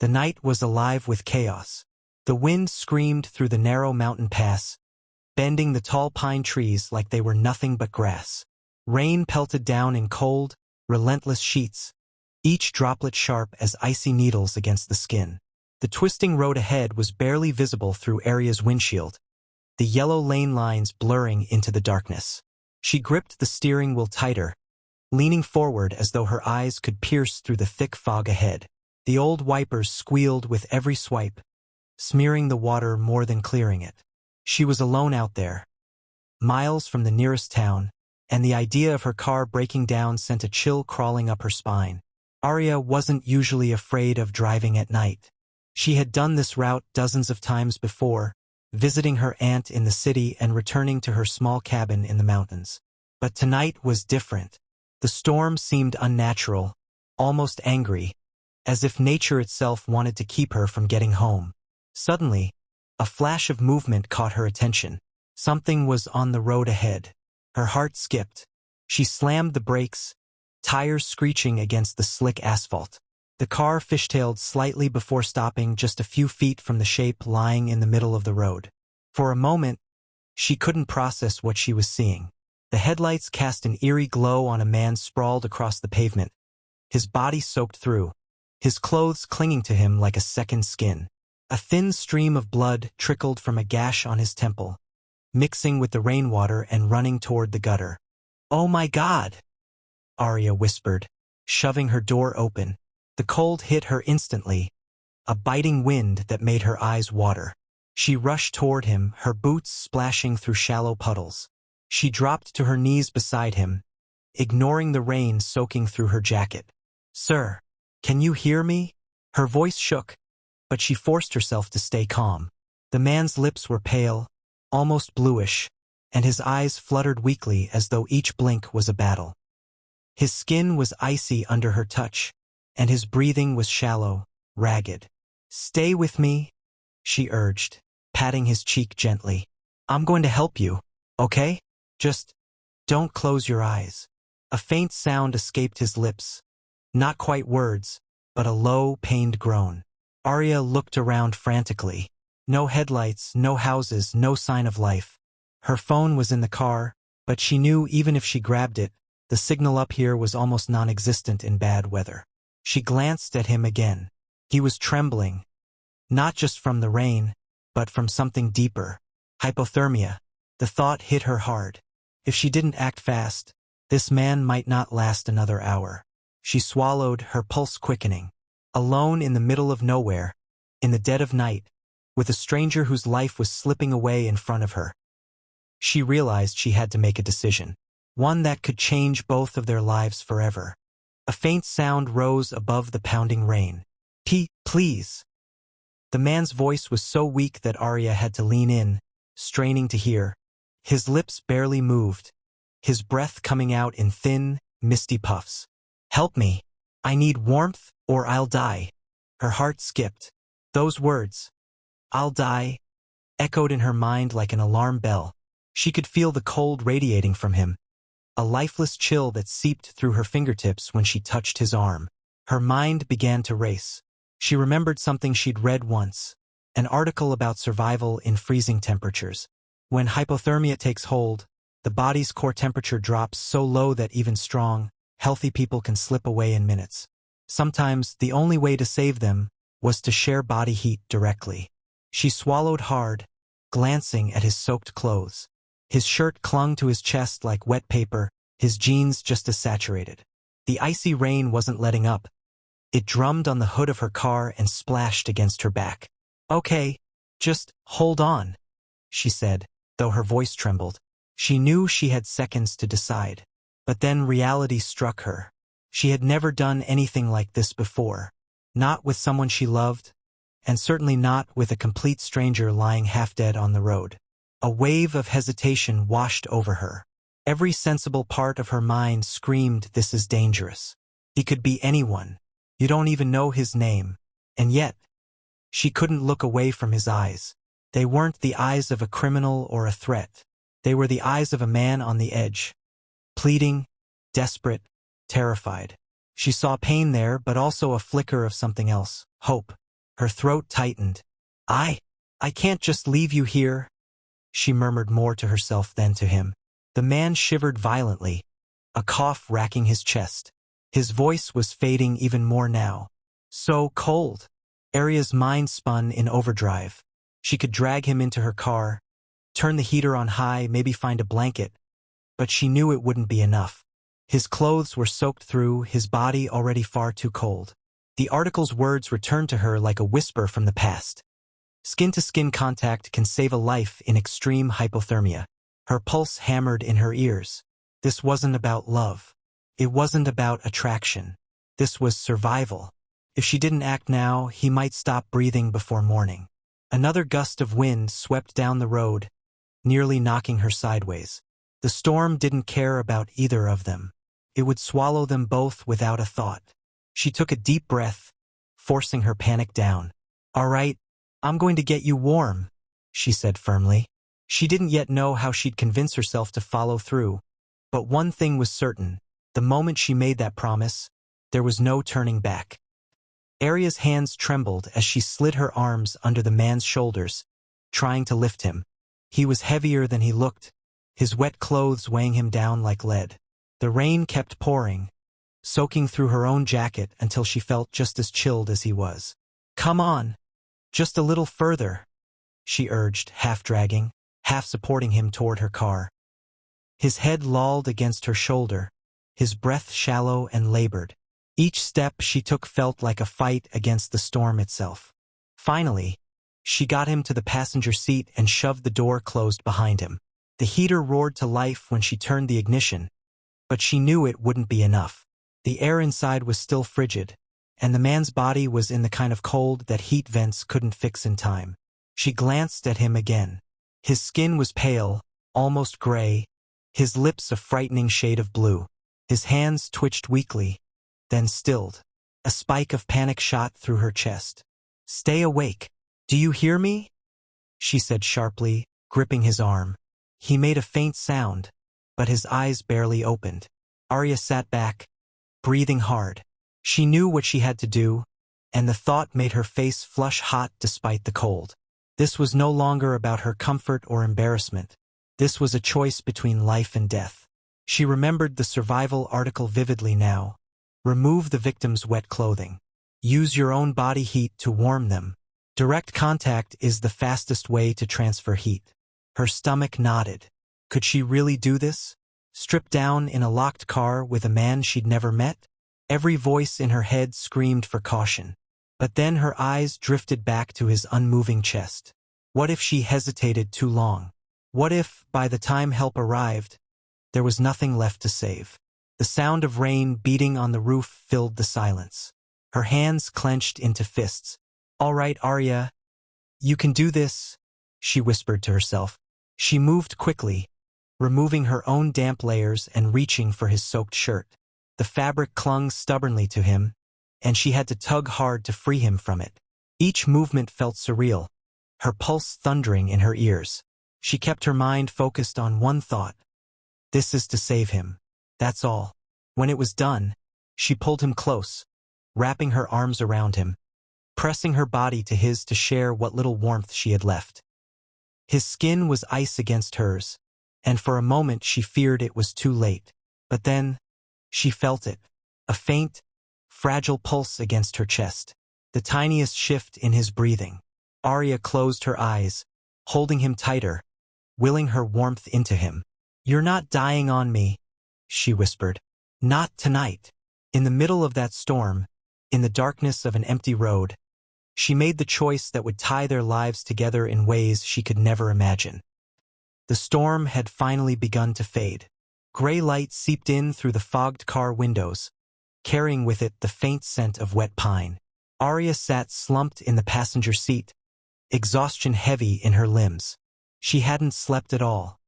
The night was alive with chaos. The wind screamed through the narrow mountain pass, bending the tall pine trees like they were nothing but grass. Rain pelted down in cold, relentless sheets, each droplet sharp as icy needles against the skin. The twisting road ahead was barely visible through Aria's windshield, the yellow lane lines blurring into the darkness. She gripped the steering wheel tighter, leaning forward as though her eyes could pierce through the thick fog ahead. The old wipers squealed with every swipe, smearing the water more than clearing it. She was alone out there, miles from the nearest town, and the idea of her car breaking down sent a chill crawling up her spine. Aria wasn't usually afraid of driving at night. She had done this route dozens of times before, visiting her aunt in the city and returning to her small cabin in the mountains. But tonight was different. The storm seemed unnatural, almost angry, as if nature itself wanted to keep her from getting home. Suddenly, a flash of movement caught her attention. Something was on the road ahead. Her heart skipped. She slammed the brakes, tires screeching against the slick asphalt. The car fishtailed slightly before stopping just a few feet from the shape lying in the middle of the road. For a moment, she couldn't process what she was seeing. The headlights cast an eerie glow on a man sprawled across the pavement, his body soaked through, his clothes clinging to him like a second skin. A thin stream of blood trickled from a gash on his temple, mixing with the rainwater and running toward the gutter. "Oh my God!" Aria whispered, shoving her door open. The cold hit her instantly, a biting wind that made her eyes water. She rushed toward him, her boots splashing through shallow puddles. She dropped to her knees beside him, ignoring the rain soaking through her jacket. "Sir, can you hear me?" Her voice shook, but she forced herself to stay calm. The man's lips were pale, almost bluish, and his eyes fluttered weakly as though each blink was a battle. His skin was icy under her touch, and his breathing was shallow, ragged. "Stay with me," she urged, patting his cheek gently. "I'm going to help you, okay? Just don't close your eyes." A faint sound escaped his lips, not quite words, but a low, pained groan. Aria looked around frantically. No headlights, no houses, no sign of life. Her phone was in the car, but she knew even if she grabbed it, the signal up here was almost non-existent in bad weather. She glanced at him again. He was trembling, not just from the rain, but from something deeper. Hypothermia. The thought hit her hard. If she didn't act fast, this man might not last another hour. She swallowed, her pulse quickening. Alone in the middle of nowhere, in the dead of night, with a stranger whose life was slipping away in front of her. She realized she had to make a decision, one that could change both of their lives forever. A faint sound rose above the pounding rain. Please." The man's voice was so weak that Aria had to lean in, straining to hear. His lips barely moved, his breath coming out in thin, misty puffs. "Help me. I need warmth, or I'll die." Her heart skipped. Those words, "I'll die," echoed in her mind like an alarm bell. She could feel the cold radiating from him, a lifeless chill that seeped through her fingertips when she touched his arm. Her mind began to race. She remembered something she'd read once, an article about survival in freezing temperatures. When hypothermia takes hold, the body's core temperature drops so low that even strong, healthy people can slip away in minutes. Sometimes the only way to save them was to share body heat directly. She swallowed hard, glancing at his soaked clothes. His shirt clung to his chest like wet paper, his jeans just as saturated. The icy rain wasn't letting up. It drummed on the hood of her car and splashed against her back. "Okay, just hold on," she said, though her voice trembled. She knew she had seconds to decide. But then reality struck her. She had never done anything like this before. Not with someone she loved, and certainly not with a complete stranger lying half dead on the road. A wave of hesitation washed over her. Every sensible part of her mind screamed, "This is dangerous. He could be anyone. You don't even know his name." And yet, she couldn't look away from his eyes. They weren't the eyes of a criminal or a threat. They were the eyes of a man on the edge, pleading, desperate, terrified. She saw pain there, but also a flicker of something else, hope. Her throat tightened. I can't just leave you here, she murmured more to herself than to him. The man shivered violently, a cough racking his chest. His voice was fading even more now. So cold. Aria's mind spun in overdrive. She could drag him into her car, turn the heater on high, maybe find a blanket, but she knew it wouldn't be enough. His clothes were soaked through, his body already far too cold. The article's words returned to her like a whisper from the past. Skin-to-skin contact can save a life in extreme hypothermia. Her pulse hammered in her ears. This wasn't about love. It wasn't about attraction. This was survival. If she didn't act now, he might stop breathing before morning. Another gust of wind swept down the road, nearly knocking her sideways. The storm didn't care about either of them. It would swallow them both without a thought. She took a deep breath, forcing her panic down. "All right, I'm going to get you warm," she said firmly. She didn't yet know how she'd convince herself to follow through, but one thing was certain. The moment she made that promise, there was no turning back. Aria's hands trembled as she slid her arms under the man's shoulders, trying to lift him. He was heavier than he looked, his wet clothes weighing him down like lead. The rain kept pouring, soaking through her own jacket until she felt just as chilled as he was. "Come on, just a little further," she urged, half dragging, half supporting him toward her car. His head lolled against her shoulder, his breath shallow and labored. Each step she took felt like a fight against the storm itself. Finally, she got him to the passenger seat and shoved the door closed behind him. The heater roared to life when she turned the ignition, but she knew it wouldn't be enough. The air inside was still frigid, and the man's body was in the kind of cold that heat vents couldn't fix in time. She glanced at him again. His skin was pale, almost gray, his lips a frightening shade of blue. His hands twitched weakly, then stilled. A spike of panic shot through her chest. "Stay awake. Do you hear me?" she said sharply, gripping his arm. He made a faint sound, but his eyes barely opened. Aria sat back, breathing hard. She knew what she had to do, and the thought made her face flush hot despite the cold. This was no longer about her comfort or embarrassment. This was a choice between life and death. She remembered the survival article vividly now. Remove the victim's wet clothing. Use your own body heat to warm them. Direct contact is the fastest way to transfer heat. Her stomach nodded. Could she really do this? Strip down in a locked car with a man she'd never met? Every voice in her head screamed for caution. But then her eyes drifted back to his unmoving chest. What if she hesitated too long? What if, by the time help arrived, there was nothing left to save? The sound of rain beating on the roof filled the silence. Her hands clenched into fists. "All right, Aria, you can do this," she whispered to herself. She moved quickly, removing her own damp layers and reaching for his soaked shirt. The fabric clung stubbornly to him, and she had to tug hard to free him from it. Each movement felt surreal, her pulse thundering in her ears. She kept her mind focused on one thought. This is to save him. That's all. When it was done, she pulled him close, wrapping her arms around him, pressing her body to his to share what little warmth she had left. His skin was ice against hers, and for a moment she feared it was too late. But then, she felt it, a faint, fragile pulse against her chest, the tiniest shift in his breathing. Aria closed her eyes, holding him tighter, willing her warmth into him. "You're not dying on me," she whispered. "Not tonight." In the middle of that storm, in the darkness of an empty road, she made the choice that would tie their lives together in ways she could never imagine. The storm had finally begun to fade. Gray light seeped in through the fogged car windows, carrying with it the faint scent of wet pine. Aria sat slumped in the passenger seat, exhaustion heavy in her limbs. She hadn't slept at all.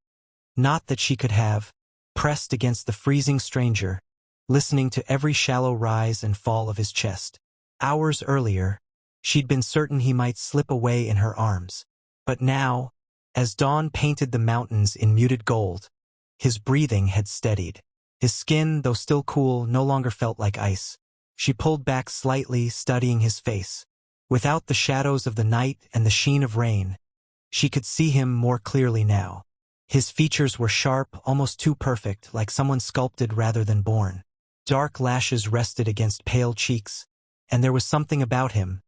Not that she could have, pressed against the freezing stranger, listening to every shallow rise and fall of his chest. Hours earlier, she'd been certain he might slip away in her arms. But now, as dawn painted the mountains in muted gold, his breathing had steadied. His skin, though still cool, no longer felt like ice. She pulled back slightly, studying his face. Without the shadows of the night and the sheen of rain, she could see him more clearly now. His features were sharp, almost too perfect, like someone sculpted rather than born. Dark lashes rested against pale cheeks, and there was something about him,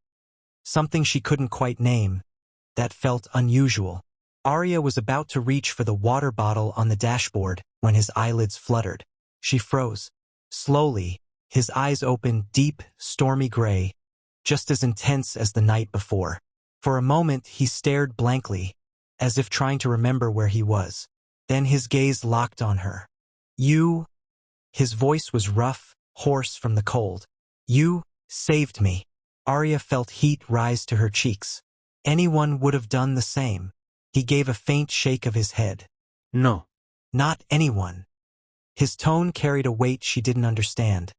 something she couldn't quite name, that felt unusual. Aria was about to reach for the water bottle on the dashboard when his eyelids fluttered. She froze. Slowly, his eyes opened deep, stormy gray, just as intense as the night before. For a moment he stared blankly, as if trying to remember where he was. Then his gaze locked on her. "You..." His voice was rough, hoarse from the cold. "You saved me." Aria felt heat rise to her cheeks. Anyone would have done the same. He gave a faint shake of his head. No. Not anyone. His tone carried a weight she didn't understand.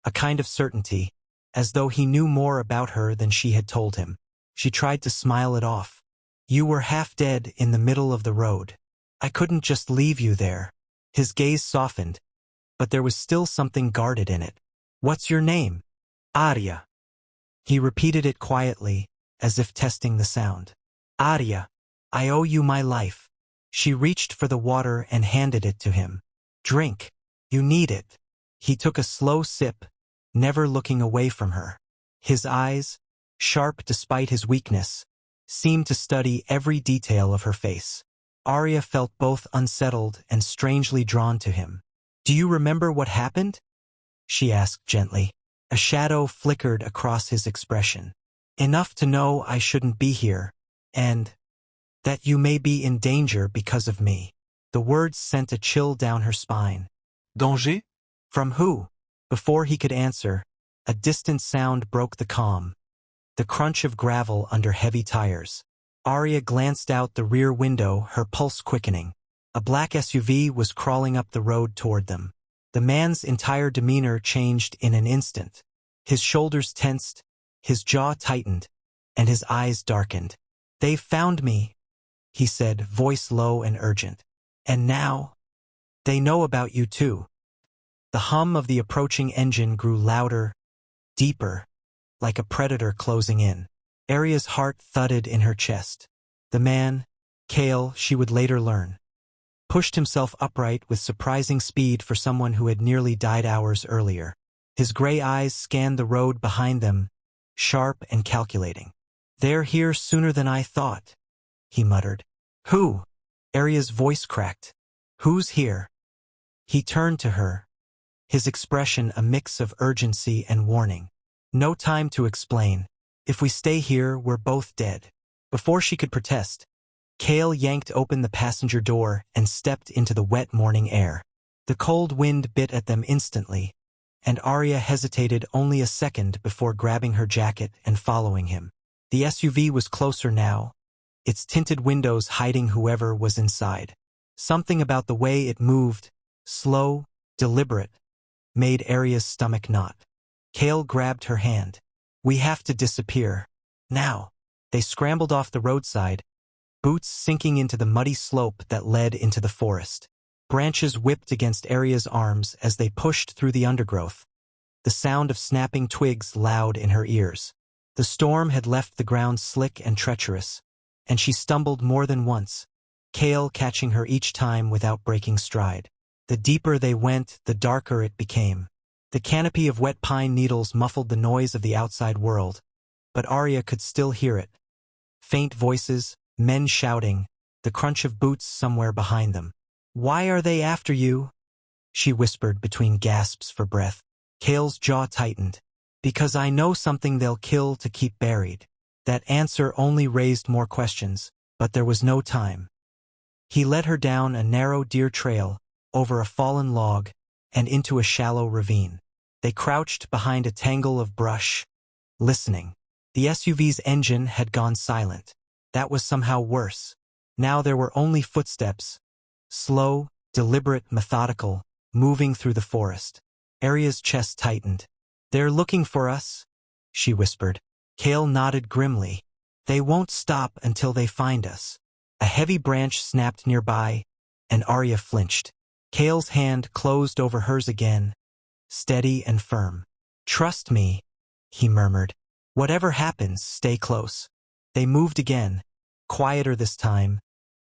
A kind of certainty, as though he knew more about her than she had told him. She tried to smile it off. "You were half dead in the middle of the road. I couldn't just leave you there." His gaze softened, but there was still something guarded in it. "What's your name?" "Aria." He repeated it quietly, as if testing the sound. "Aria, I owe you my life." She reached for the water and handed it to him. "Drink. You need it." He took a slow sip, never looking away from her. His eyes, sharp despite his weakness, seemed to study every detail of her face. Aria felt both unsettled and strangely drawn to him. "Do you remember what happened?" she asked gently. A shadow flickered across his expression. "Enough to know I shouldn't be here, and that you may be in danger because of me." The words sent a chill down her spine. Danger? From who? Before he could answer, a distant sound broke the calm. The crunch of gravel under heavy tires. Aria glanced out the rear window, her pulse quickening. A black SUV was crawling up the road toward them. The man's entire demeanor changed in an instant. His shoulders tensed, his jaw tightened, and his eyes darkened. "They've found me," he said, voice low and urgent. "And now, they know about you too." The hum of the approaching engine grew louder, deeper, like a predator closing in. Aria's heart thudded in her chest. The man, Kale, she would later learn, pushed himself upright with surprising speed for someone who had nearly died hours earlier. His gray eyes scanned the road behind them, sharp and calculating. "They're here sooner than I thought," he muttered. "Who?" Aria's voice cracked. "Who's here?" He turned to her, his expression a mix of urgency and warning. "No time to explain. If we stay here, we're both dead." Before she could protest, Kale yanked open the passenger door and stepped into the wet morning air. The cold wind bit at them instantly, and Aria hesitated only a second before grabbing her jacket and following him. The SUV was closer now, its tinted windows hiding whoever was inside. Something about the way it moved, slow, deliberate, made Aria's stomach knot. Kale grabbed her hand. "We have to disappear. Now." They scrambled off the roadside, boots sinking into the muddy slope that led into the forest. Branches whipped against Aria's arms as they pushed through the undergrowth, the sound of snapping twigs loud in her ears. The storm had left the ground slick and treacherous, and she stumbled more than once, Kale catching her each time without breaking stride. The deeper they went, the darker it became. The canopy of wet pine needles muffled the noise of the outside world, but Aria could still hear it. Faint voices, men shouting, the crunch of boots somewhere behind them. "Why are they after you?" she whispered between gasps for breath. Kale's jaw tightened. "Because I know something they'll kill to keep buried." That answer only raised more questions, but there was no time. He led her down a narrow deer trail, over a fallen log, and into a shallow ravine. They crouched behind a tangle of brush, listening. The SUV's engine had gone silent. That was somehow worse. Now there were only footsteps, slow, deliberate, methodical, moving through the forest. Aria's chest tightened. "They're looking for us," she whispered. Kale nodded grimly. "They won't stop until they find us." A heavy branch snapped nearby, and Aria flinched. Kale's hand closed over hers again, steady and firm. "Trust me," he murmured. Whatever happens, stay close. They moved again, quieter this time,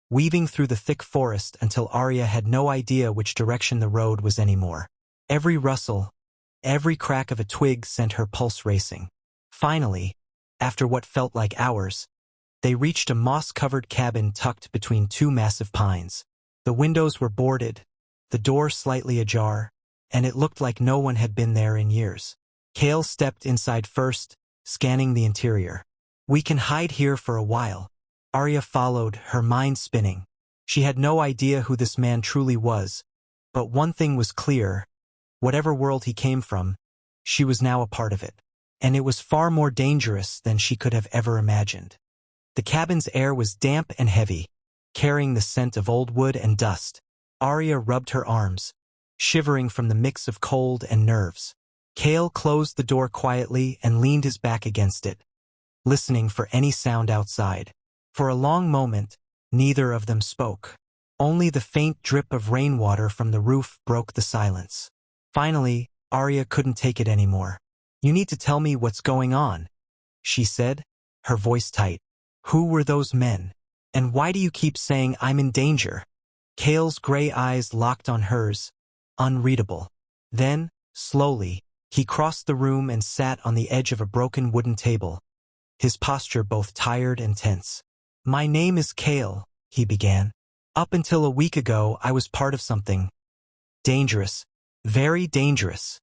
weaving through the thick forest until Aria had no idea which direction the road was anymore. Every rustle, every crack of a twig sent her pulse racing. Finally, after what felt like hours, they reached a moss-covered cabin tucked between two massive pines. The windows were boarded, the door slightly ajar, and it looked like no one had been there in years. Kale stepped inside first, scanning the interior. "We can hide here for a while." Aria followed, her mind spinning. She had no idea who this man truly was, but one thing was clear: whatever world he came from, she was now a part of it. And it was far more dangerous than she could have ever imagined. The cabin's air was damp and heavy, carrying the scent of old wood and dust. Aria rubbed her arms, shivering from the mix of cold and nerves. Kale closed the door quietly and leaned his back against it, listening for any sound outside. For a long moment, neither of them spoke. Only the faint drip of rainwater from the roof broke the silence. Finally, Aria couldn't take it anymore. "You need to tell me what's going on," she said, her voice tight. "Who were those men? And why do you keep saying I'm in danger?" Kale's gray eyes locked on hers, unreadable. Then, slowly, he crossed the room and sat on the edge of a broken wooden table, his posture both tired and tense. "My name is Kale," he began. "Up until a week ago, I was part of something dangerous, very dangerous."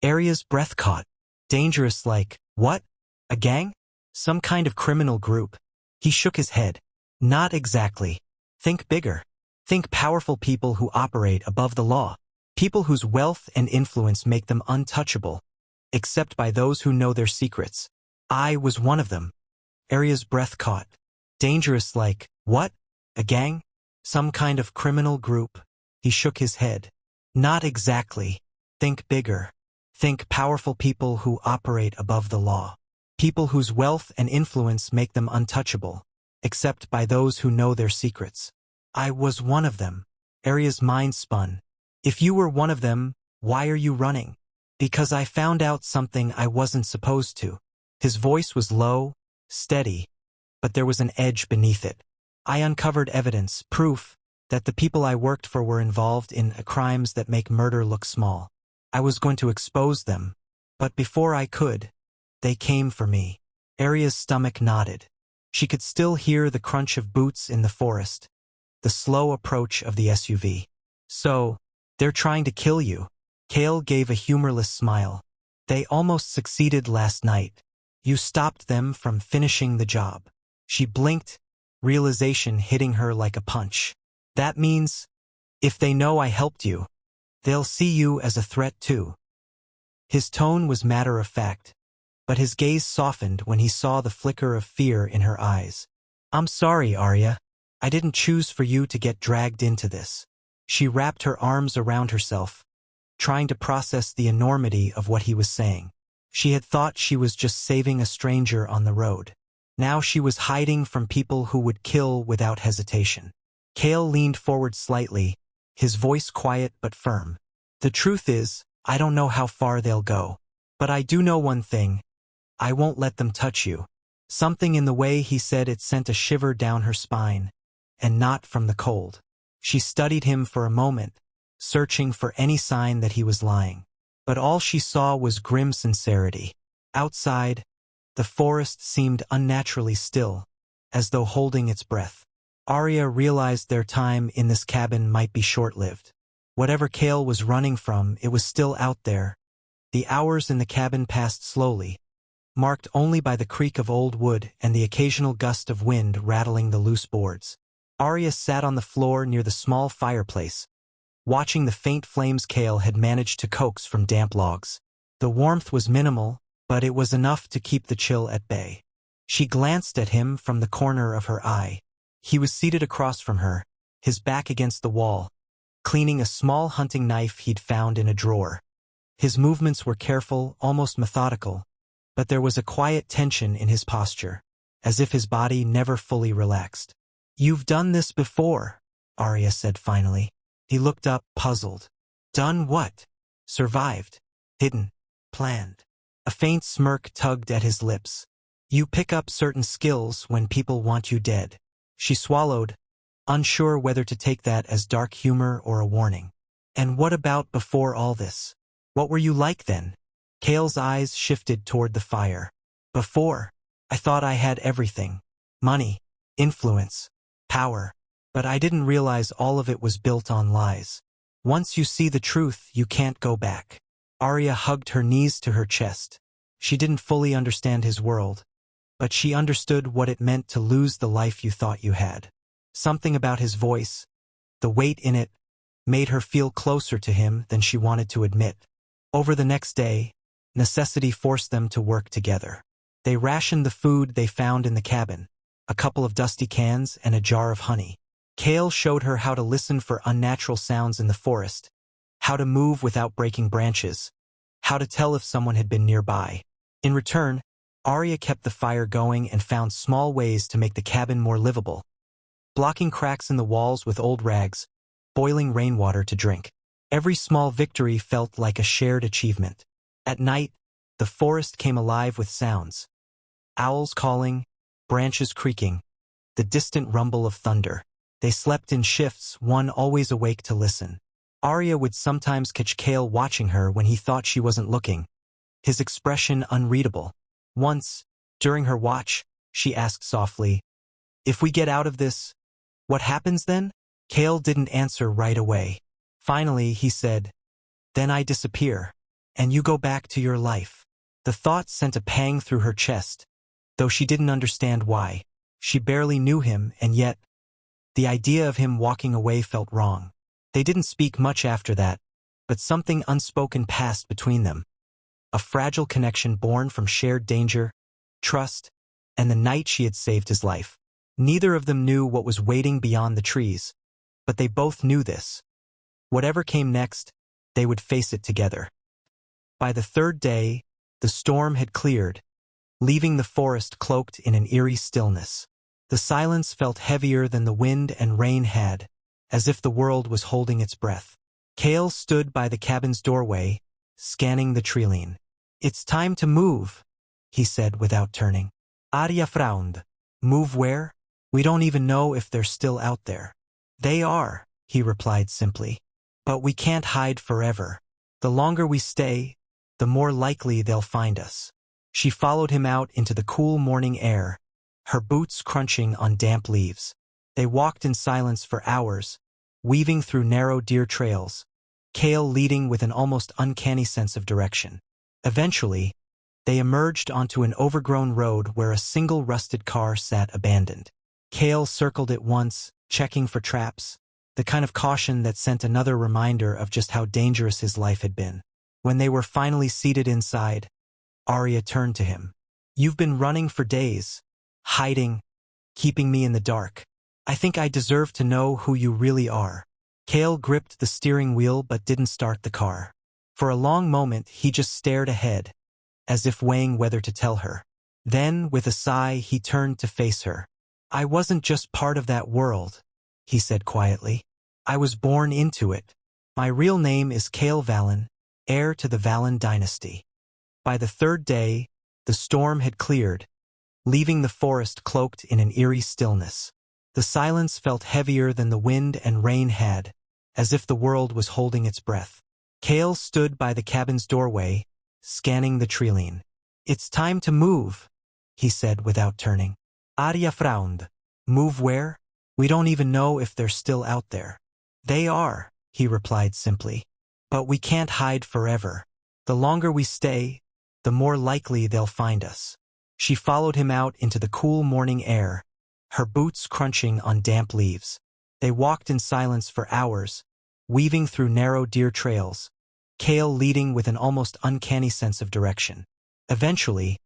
Aria's breath caught. Dangerous like, what? A gang? Some kind of criminal group? He shook his head. "Not exactly. Think bigger. Think powerful people who operate above the law. People whose wealth and influence make them untouchable, except by those who know their secrets. I was one of them." Aria's breath caught. Dangerous like, what? A gang? Some kind of criminal group? He shook his head. "Not exactly. Think bigger. Think powerful people who operate above the law. People whose wealth and influence make them untouchable, except by those who know their secrets. I was one of them." Aria's mind spun. "If you were one of them, why are you running?" "Because I found out something I wasn't supposed to." His voice was low, steady, but there was an edge beneath it. "I uncovered evidence, proof, that the people I worked for were involved in crimes that make murder look small. I was going to expose them, but before I could, they came for me." Aria's stomach knotted. She could still hear the crunch of boots in the forest, the slow approach of the SUV. "So, they're trying to kill you." Kale gave a humorless smile. "They almost succeeded last night. You stopped them from finishing the job." She blinked, realization hitting her like a punch. "That means, if they know I helped you, they'll see you as a threat too." His tone was matter-of-fact, but his gaze softened when he saw the flicker of fear in her eyes. "I'm sorry, Aria. I didn't choose for you to get dragged into this." She wrapped her arms around herself, trying to process the enormity of what he was saying. She had thought she was just saving a stranger on the road. Now she was hiding from people who would kill without hesitation. Kale leaned forward slightly, his voice quiet but firm. "The truth is, I don't know how far they'll go. But I do know one thing. I won't let them touch you." Something in the way he said it sent a shiver down her spine, and not from the cold. She studied him for a moment, searching for any sign that he was lying. But all she saw was grim sincerity. Outside, the forest seemed unnaturally still, as though holding its breath. Aria realized their time in this cabin might be short-lived. Whatever Kale was running from, it was still out there. The hours in the cabin passed slowly, marked only by the creak of old wood and the occasional gust of wind rattling the loose boards. Aria sat on the floor near the small fireplace, watching the faint flames Kale had managed to coax from damp logs. The warmth was minimal, but it was enough to keep the chill at bay. She glanced at him from the corner of her eye. He was seated across from her, his back against the wall, cleaning a small hunting knife he'd found in a drawer. His movements were careful, almost methodical, but there was a quiet tension in his posture, as if his body never fully relaxed. "You've done this before," Aria said finally. He looked up, puzzled. "Done what?" "Survived. Hidden. Planned." A faint smirk tugged at his lips. You pick up certain skills when people want you dead. She swallowed, unsure whether to take that as dark humor or a warning. And what about before all this? What were you like then? Kale's eyes shifted toward the fire. Before, I thought I had everything. Money, influence, power. But I didn't realize all of it was built on lies. Once you see the truth, you can't go back. Aria hugged her knees to her chest. She didn't fully understand his world, but she understood what it meant to lose the life you thought you had. Something about his voice, the weight in it, made her feel closer to him than she wanted to admit. Over the next day, necessity forced them to work together. They rationed the food they found in the cabin, a couple of dusty cans and a jar of honey. Kale showed her how to listen for unnatural sounds in the forest, how to move without breaking branches, how to tell if someone had been nearby. In return, Aria kept the fire going and found small ways to make the cabin more livable, blocking cracks in the walls with old rags, boiling rainwater to drink. Every small victory felt like a shared achievement. At night, the forest came alive with sounds. Owls calling, branches creaking, the distant rumble of thunder. They slept in shifts, one always awake to listen. Aria would sometimes catch Kale watching her when he thought she wasn't looking, his expression unreadable. Once, during her watch, she asked softly, "If we get out of this, what happens then?" Kale didn't answer right away. Finally, he said, "Then I disappear, and you go back to your life." The thought sent a pang through her chest, though she didn't understand why. She barely knew him, and yet, the idea of him walking away felt wrong. They didn't speak much after that, but something unspoken passed between them. A fragile connection born from shared danger, trust, and the night she had saved his life. Neither of them knew what was waiting beyond the trees, but they both knew this. Whatever came next, they would face it together. By the third day, the storm had cleared, leaving the forest cloaked in an eerie stillness. The silence felt heavier than the wind and rain had, as if the world was holding its breath. Kale stood by the cabin's doorway, scanning the treeline. "It's time to move," he said without turning. Aria frowned. "Move where? We don't even know if they're still out there." "They are," he replied simply. "But we can't hide forever. The longer we stay, the more likely they'll find us." She followed him out into the cool morning air, her boots crunching on damp leaves. They walked in silence for hours, weaving through narrow deer trails, Kale leading with an almost uncanny sense of direction. Eventually, they emerged onto an overgrown road where a single rusted car sat abandoned. Kale circled it once, checking for traps, the kind of caution that sent another reminder of just how dangerous his life had been. When they were finally seated inside, Aria turned to him. "You've been running for days, hiding, keeping me in the dark. I think I deserve to know who you really are." Kale gripped the steering wheel but didn't start the car. For a long moment, he just stared ahead, as if weighing whether to tell her. Then, with a sigh, he turned to face her. "I wasn't just part of that world," he said quietly. "I was born into it. My real name is Kale Valen, heir to the Valen dynasty." By the third day, the storm had cleared, leaving the forest cloaked in an eerie stillness. The silence felt heavier than the wind and rain had, as if the world was holding its breath. Kale stood by the cabin's doorway, scanning the treeline. "It's time to move," he said without turning. Aria frowned. "Move where? We don't even know if they're still out there." "They are," he replied simply. "But we can't hide forever. The longer we stay, the more likely they'll find us." She followed him out into the cool morning air, her boots crunching on damp leaves. They walked in silence for hours, weaving through narrow deer trails, Kale leading with an almost uncanny sense of direction. Eventually,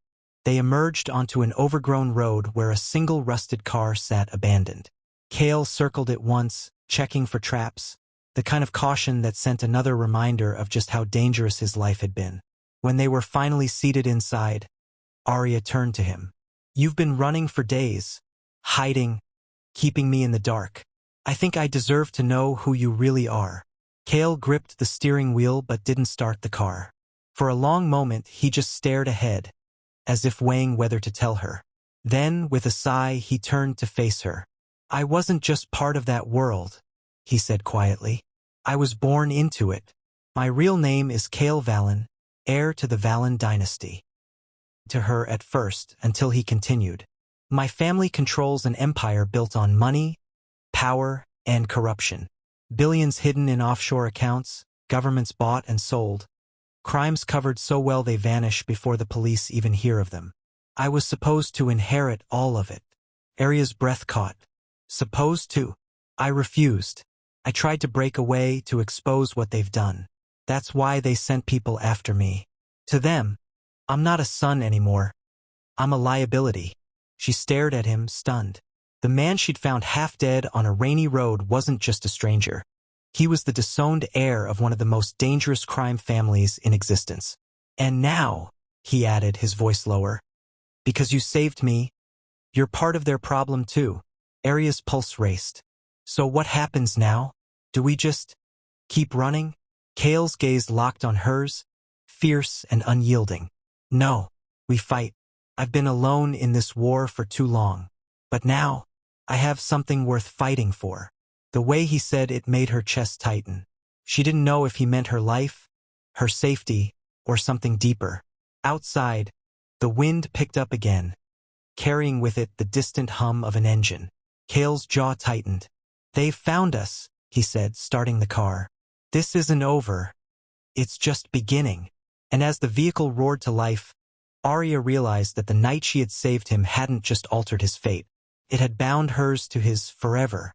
they emerged onto an overgrown road where a single rusted car sat abandoned. Kale circled it once, checking for traps, the kind of caution that sent another reminder of just how dangerous his life had been. When they were finally seated inside, Aria turned to him. "You've been running for days, hiding, keeping me in the dark. I think I deserve to know who you really are." Kale gripped the steering wheel but didn't start the car. For a long moment, he just stared ahead, as if weighing whether to tell her. Then, with a sigh, he turned to face her. I wasn't just part of that world, he said quietly. I was born into it. My real name is Cale Valen, heir to the Valen dynasty. To her at first, until he continued. My family controls an empire built on money, power, and corruption. Billions hidden in offshore accounts, governments bought and sold. Crimes covered so well they vanish before the police even hear of them. I was supposed to inherit all of it. Aria's breath caught. Supposed to? I refused. I tried to break away, to expose what they've done. That's why they sent people after me. To them, I'm not a son anymore. I'm a liability. She stared at him, stunned. The man she'd found half dead on a rainy road wasn't just a stranger. He was the disowned heir of one of the most dangerous crime families in existence. And now, he added, his voice lower, because you saved me, you're part of their problem too. Aria's pulse raced. So what happens now? Do we just keep running? Cale's gaze locked on hers, fierce and unyielding. No, we fight. I've been alone in this war for too long. But now, I have something worth fighting for. The way he said it made her chest tighten. She didn't know if he meant her life, her safety, or something deeper. Outside, the wind picked up again, carrying with it the distant hum of an engine. Cale's jaw tightened. They've found us, he said, starting the car. This isn't over. It's just beginning. And as the vehicle roared to life, Aria realized that the night she had saved him hadn't just altered his fate. It had bound hers to his forever.